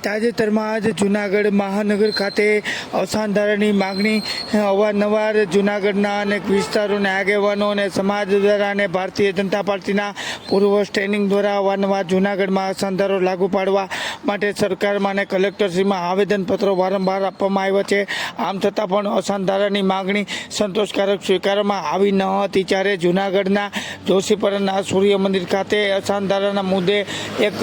તાજેતરમાં જ જૂનાગઢ મહાનગર ખાતે અસાધારણની માગણી અવારનવાર જૂનાગઢના અનેક વિસ્તારોના આગેવાનો અને સમાજ દ્વારા અને ભારતીય જનતા પાર્ટીના પૂર્વ સ્ટેન્ડિંગ દ્વારા અવારનવાર જૂનાગઢમાં અસાધારો લાગુ પાડવા માટે સરકારમાં અને કલેક્ટરશ્રીમાં આવેદનપત્રો વારંવાર આપવામાં આવ્યા છે. આમ છતાં પણ અસાધારાની માગણી સંતોષકારક સ્વીકારવામાં આવી ન હતી. ત્યારે જૂનાગઢના જોશીપરાના સૂર્ય મંદિર ખાતે અસાધારાના મુદ્દે એક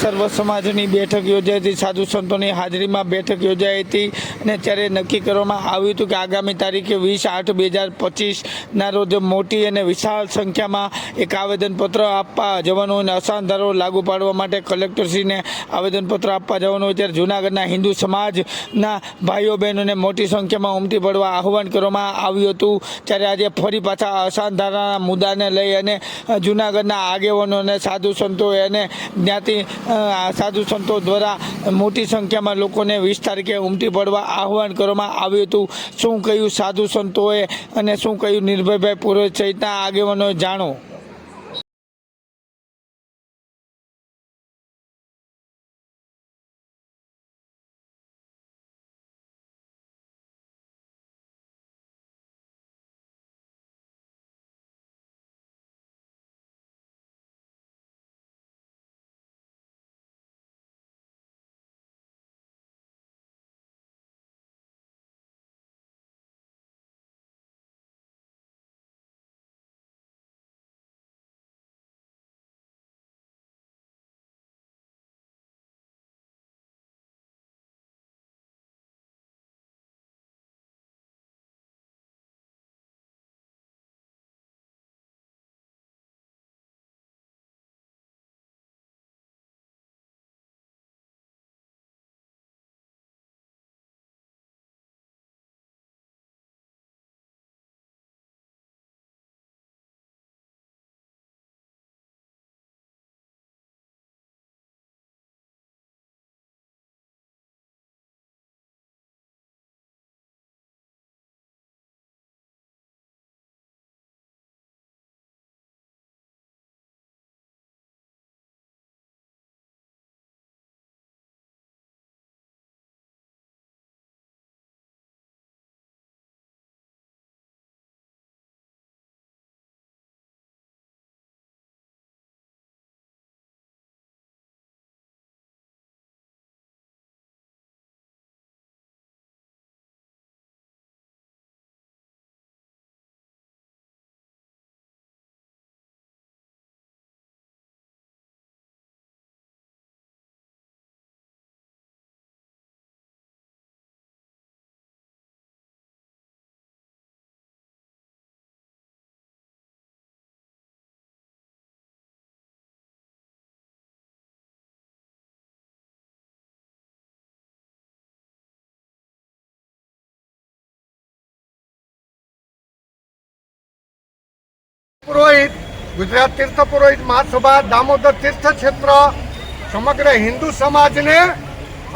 સર્વ સમાજની બેઠક યોજાઈ હતી. સાધુ સંતોની હાજરીમાં બેઠક યોજાઈ હતી અને ત્યારે નક્કી કરવામાં આવ્યું હતું કે આગામી તારીખે 20/8/2025ના રોજ મોટી અને વિશાળ સંખ્યામાં એક આવેદનપત્ર આપવા જવાનું અને અસાધારો લાગુ પાડવા માટે કલેક્ટરશ્રીને આવેદનપત્ર આપવા જવાનું હોય. ત્યારે જૂનાગઢના હિન્દુ સમાજના ભાઈઓ બહેનોને મોટી સંખ્યામાં ઉમટી પડવા આહવાન કરવામાં આવ્યું હતું. ત્યારે આજે ફરી પાછા અસાધારાના મુદ્દાને લઈ અને જૂનાગઢના આગેવાનો અને સાધુ સંતો અને જ્ઞાતિ સાધુ સંતો દ્વારા મોટી સંખ્યામાં લોકોને 20 તારીખે ઉમટી પડવા આહવાન કરવામાં આવ્યું હતું. શું કહ્યું સાધુ સંતોએ અને શું કહ્યું નિર્ભયભાઈ પુરોહિત સહિતના આગેવાનોએ, જાણો. પુરોહિત ગુજરાત તીર્થ પુરોહિત મહાસભા દામોદર તીર્થ ક્ષેત્ર સમગ્ર હિન્દુ સમાજને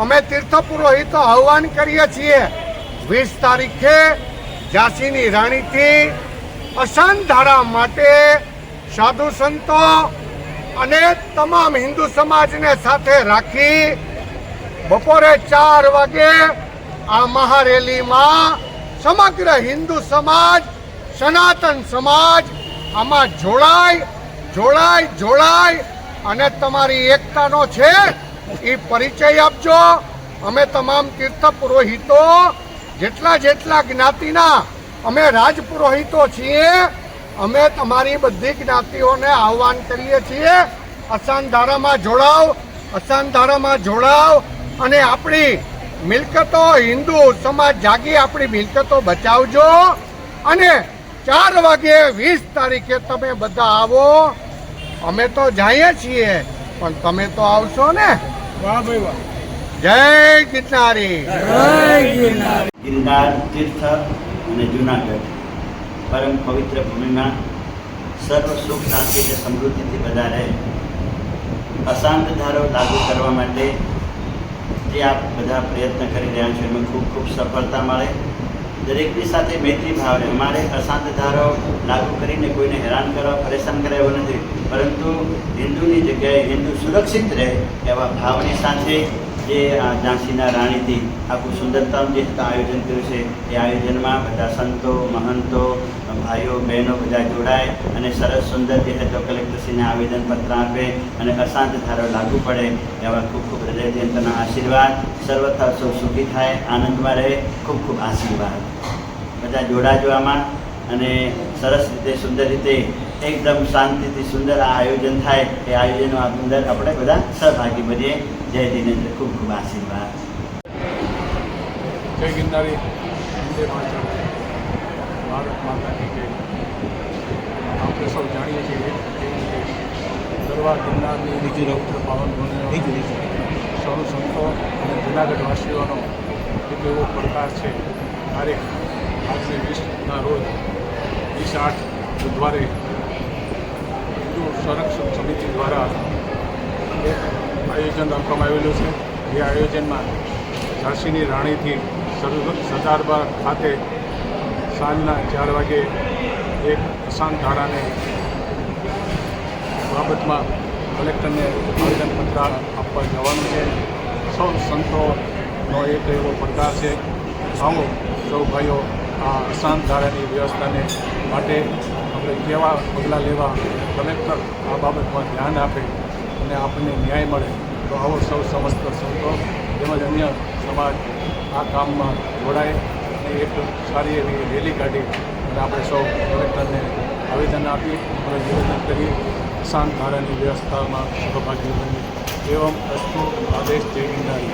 અમે તીર્થ પુરોહિતો આહ્વાન કરીએ છીએ. 20 તારીખે ઝાંસીની રાણીથી અસાધારા માટે સાધુ સંતો અને તમામ હિન્દુ સમાજને સાથે રાખી બપોરે 4 વાગે આ મહારેલીમાં સમગ્ર હિન્દુ સમાજ, સનાતન સમાજ આમાં જોડાય અને તમારી એકતાનો છે એ પરિચય આપજો. અમે તમામ તીર્થ પુરોહિતો જેટલા જ્ઞાતિના અમે રાજપુરોહિતો છીએ, અમે તમારી બધી જ્ઞાતિઓને આહ્વાન કરીએ છીએ અસાધારામાં જોડાવ અને આપણી મિલકતો, હિન્દુ સમાજ જાગી આપણી મિલકતો બચાવજો. અને 4 વાગે 20 તારીખે તમે બધા આવો. અમે તો જઈએ છીએ પણ તમે તો આવશો ને. વાહ ભાઈ વાહ. જય ગિરનારી. ગિરનાર તીર્થ અને જૂનાગઢ પરમ પવિત્ર ભૂમિમાં સર્વ સુખ શાંતિ અને સમૃદ્ધિથી બધા રહે, અશાંત ધારો લાગુ કરવા માટે જે આપ બધા પ્રયત્ન કરી રહ્યા છો એમાં ખૂબ ખૂબ સફળતા મળે. દરેકની સાથે મૈત્રી ભાવ રહે. અમારે અશાંત ધારો લાગુ કરીને કોઈને હેરાન કરવા, પરેશાન કરવા એવું નથી, પરંતુ હિન્દુની જગ્યાએ હિન્દુ સુરક્ષિત રહે એવા ભાવની સાથે જે ઝાંસીના રાણીથી આખું સુંદરતમ જે આયોજન કર્યું છે એ આયોજનમાં બધા સંતો મહંતો ભાઈઓ બહેનો બધા જોડાય અને સરસ સુંદર જે હતો કલેક્ટરશ્રીને આવેદનપત્ર આપે અને અશાંત ધારો લાગુ પડે એવા ખૂબ ખૂબ હૃદયથી અંતરના આશીર્વાદ સર્વથા સૌ સુખી થાય આનંદમાં રહે ખૂબ ખૂબ આશીર્વાદ બધા જોડાજો આમાં અને સરસ રીતે સુંદર રીતે એકદમ શાંતિથી સુંદર આ આયોજન થાય એ આયોજનો અંદર આપણે બધા સહભાગી બનીએ જય જીનેન્દ્ર ખૂબ ખૂબ આશીર્વાદ જય ગિરનારી વંદે માતરમ ભારત માતા કી જય આપણે સૌ જાણીએ છીએ કે ગરવા ગિરનારની પવિત્ર પાવન ભૂમિ સૌ સંતો અને જૂનાગઢવાસીઓનો એક એવો પડકાર છે તારીખ આજની 20ના રોજ 20/8 બુધવારે હિન્દુ સંરક્ષણ સમિતિ દ્વારા એક આયોજન રાખવામાં આવેલું છે એ આયોજનમાં ઝાંસીની રાણીથી સરદારબાગ ખાતે સાંજના 4 વાગે એક અશાંત ધારાને બાબતમાં કલેક્ટરને આવેદનપત્ર આપવા જવાનું છે. સૌ સંતોનો એક એવો પડકાર છે. આવો સૌ ભાઈઓ આ અશાંત ધારાની વ્યવસ્થાને માટે આપણે કેવા પગલાં લેવા કલેક્ટર આ બાબતમાં ધ્યાન આપે અને આપણને ન્યાય મળે તો આવો સૌ સમસ્ત સંતો તેમજ અન્ય સમાજ આ કામમાં જોડાય અને એક સારી એવી રેલી કાઢી અને આપણે સૌ કલેક્ટરને આવેદન આપી અને નિવેદન કરી અશાંત ધારાની વ્યવસ્થામાં સહભાગી બની એવમ અસ્તુ આદેશ જય ગિરનારી.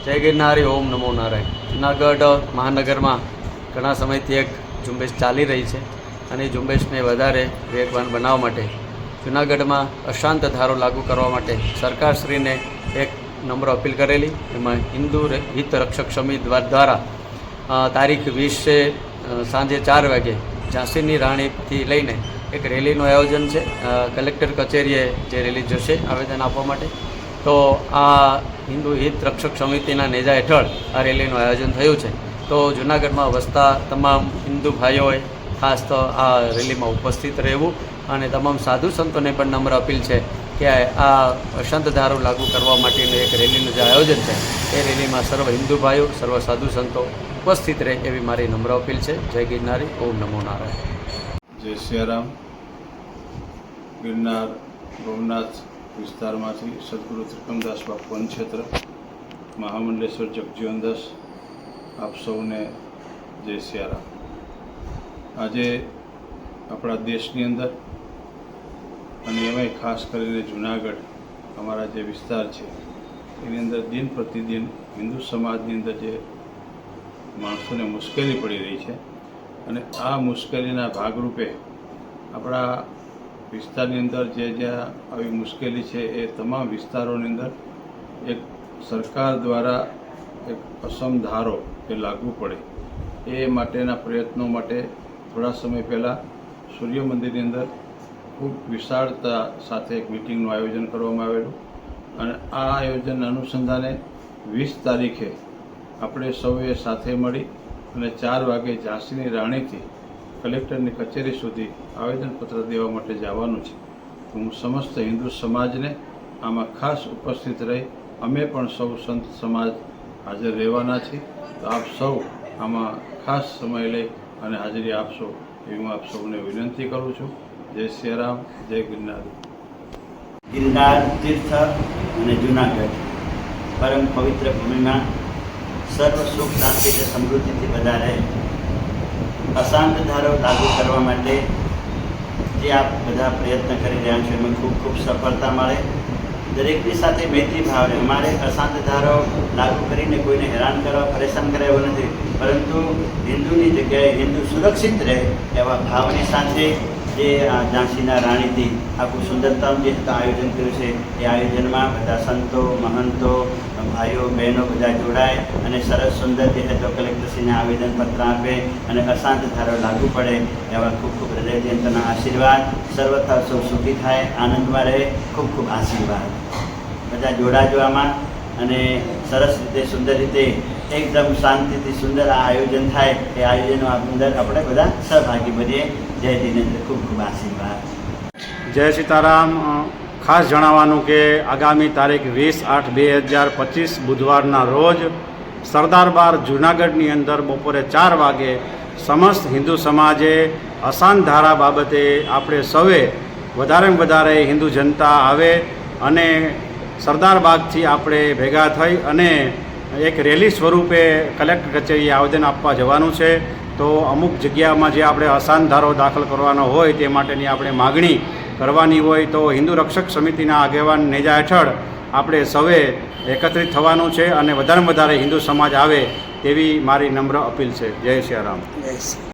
જય ગિરનારી. ઓમ નમો નારાયણ. જૂનાગઢ મહાનગરમાં ઘણા સમયથી એક ઝુંબેશ ચાલી રહી છે અને એ ઝુંબેશને વધારે વેગવાન બનાવવા માટે જૂનાગઢમાં અશાંત ધારો લાગુ કરવા માટે સરકારશ્રીને એક નમ્ર અપીલ કરેલી. એમાં હિન્દુ હિત રક્ષક સમિતિ દ્વારા તારીખ 20 સાંજે 4 વાગે ઝાંસીની રાણીથી લઈને એક રેલીનું આયોજન છે. કલેક્ટર કચેરીએ જે રેલી જશે આવેદન આપવા માટે. તો આ હિન્દુ હિત રક્ષક સમિતિના નેજા હેઠળ આ રેલીનું આયોજન થયું છે. તો જૂનાગઢમાં વસતા તમામ હિન્દુ ભાઈઓએ ખાસ તો આ રેલીમાં ઉપસ્થિત રહેવું અને તમામ સાધુ સંતોને પણ નમ્ર અપીલ છે કે આ અશાંત ધારો લાગુ કરવા માટેનું એક રેલીનું જે આયોજન છે એ રેલીમાં સર્વ હિન્દુ ભાઈઓ સર્વ સાધુ સંતો ઉપસ્થિત રહે એવી મારી નમ્ર અપીલ છે. જય ગિરનારી. ઓમ નમો નારાયણ. જય સિયારામ. ગિરનાર ભવનાથ વિસ્તારમાંથી સદગુરુ ત્રિકમદાસ બાપુ વનક્ષેત્ર મહામંડલેશ્વર જગજીવનદાસ આપ સૌને જય સિયારામ. આજે આપણા દેશની અંદર અને એમાંય ખાસ કરીને જૂનાગઢ અમારા જે વિસ્તાર છે એની અંદર દિન પ્રતિદિન હિન્દુ સમાજની અંદર જે માણસોને મુશ્કેલી પડી રહી છે અને આ મુશ્કેલીના ભાગરૂપે આપણા વિસ્તારની અંદર જે જ્યાં આવી મુશ્કેલી છે એ તમામ વિસ્તારોની અંદર એક સરકાર દ્વારા એક અસમ ધારો એ લાગુ પડે એ માટેના પ્રયત્નો માટે થોડા સમય પહેલાં સૂર્ય મંદિરની અંદર ખૂબ વિશાળતા સાથે એક મિટિંગનું આયોજન કરવામાં આવેલું અને આ આયોજનના અનુસંધાને 20 તારીખે આપણે સૌએ સાથે મળી અને 4 વાગે ઝાંસીની રાણીથી કલેક્ટરની કચેરી સુધી આવેદનપત્ર દેવા માટે જવાનું છે. તો હું સમસ્ત હિન્દુ સમાજને આમાં ખાસ ઉપસ્થિત રહી અમે પણ સૌ સંત સમાજ હાજર રહેવાના છીએ. તો આપ સૌ આમાં ખાસ સમય લઈ અને હાજરી આપશો એવી હું આપ સૌને વિનંતી કરું છું. જય સિયારામ. જય ગિરનારી. ગિરનાર તીર્થ અને જૂનાગઢ પરમ પવિત્ર ભૂમિમાં સર્વ સુખ શાંતિ અને સમૃદ્ધિથી બધા રહે અશાંત ધારો લાગુ કરવા માટે જે આપ બધા પ્રયત્ન કરી રહ્યા છો એમાં ખૂબ ખૂબ સફળતા મળે. દરેકની સાથે મૈત્રી ભાવ રહે. અમારે અશાંત ધારો લાગુ કરીને કોઈને હેરાન કરવા પરેશાન કરે એવું નથી, પરંતુ હિન્દુની જગ્યાએ હિન્દુ સુરક્ષિત રહે એવા ભાવની સાથે જે ઝાંસીના રાણીથી આખું સુંદરતમ જે આયોજન કર્યું છે એ આયોજનમાં બધા સંતો મહંતો ભાઈઓ બહેનો બધા જોડાય અને સરસ સુંદર જે હતો કલેક્ટરશ્રીને આવેદનપત્ર આપે અને અશાંત ધારો લાગુ પડે એવા ખૂબ ખૂબ હૃદયથી અંતરના આશીર્વાદ સર્વથા સૌ સુખી થાય આનંદમાં રહે ખૂબ ખૂબ આશીર્વાદ. બધા જોડાજો આમાં અને સરસ રીતે સુંદર રીતે એકદમ શાંતિથી સુંદર આ આયોજન થાય એ આયોજનો અંદર આપણે બધા સહભાગી બનીએ. જય જીનેન્દ્ર. ખૂબ ખૂબ આશીર્વાદ. જય સીતારામ. ખાસ જણાવવાનું કે આગામી તારીખ 20/8/2025 બુધવારના રોજ સરદાર બાર જૂનાગઢની અંદર બપોરે 4 વાગે સમસ્ત હિન્દુ સમાજે અસાન ધારા બાબતે આપણે સૌએ વધારેમાં વધારે હિન્દુ જનતા આવે અને સરદાર બાગથી આપણે ભેગા થઈ અને એક રેલી સ્વરૂપે કલેક્ટર કચેરીએ આવેદન આપવા જવાનું છે. તો અમુક જગ્યામાં જે આપણે અસાન ધારો દાખલ કરવાનો હોય તે માટેની આપણે માગણી કરવાની હોય તો હિન્દુ રક્ષક સમિતિના આગેવાન નેજા હેઠળ આપણે સૌએ એકત્રિત થવાનું છે અને વધારેમાં વધારે હિન્દુ સમાજ આવે તેવી મારી નમ્ર અપીલ છે. જય શ્રી રામ.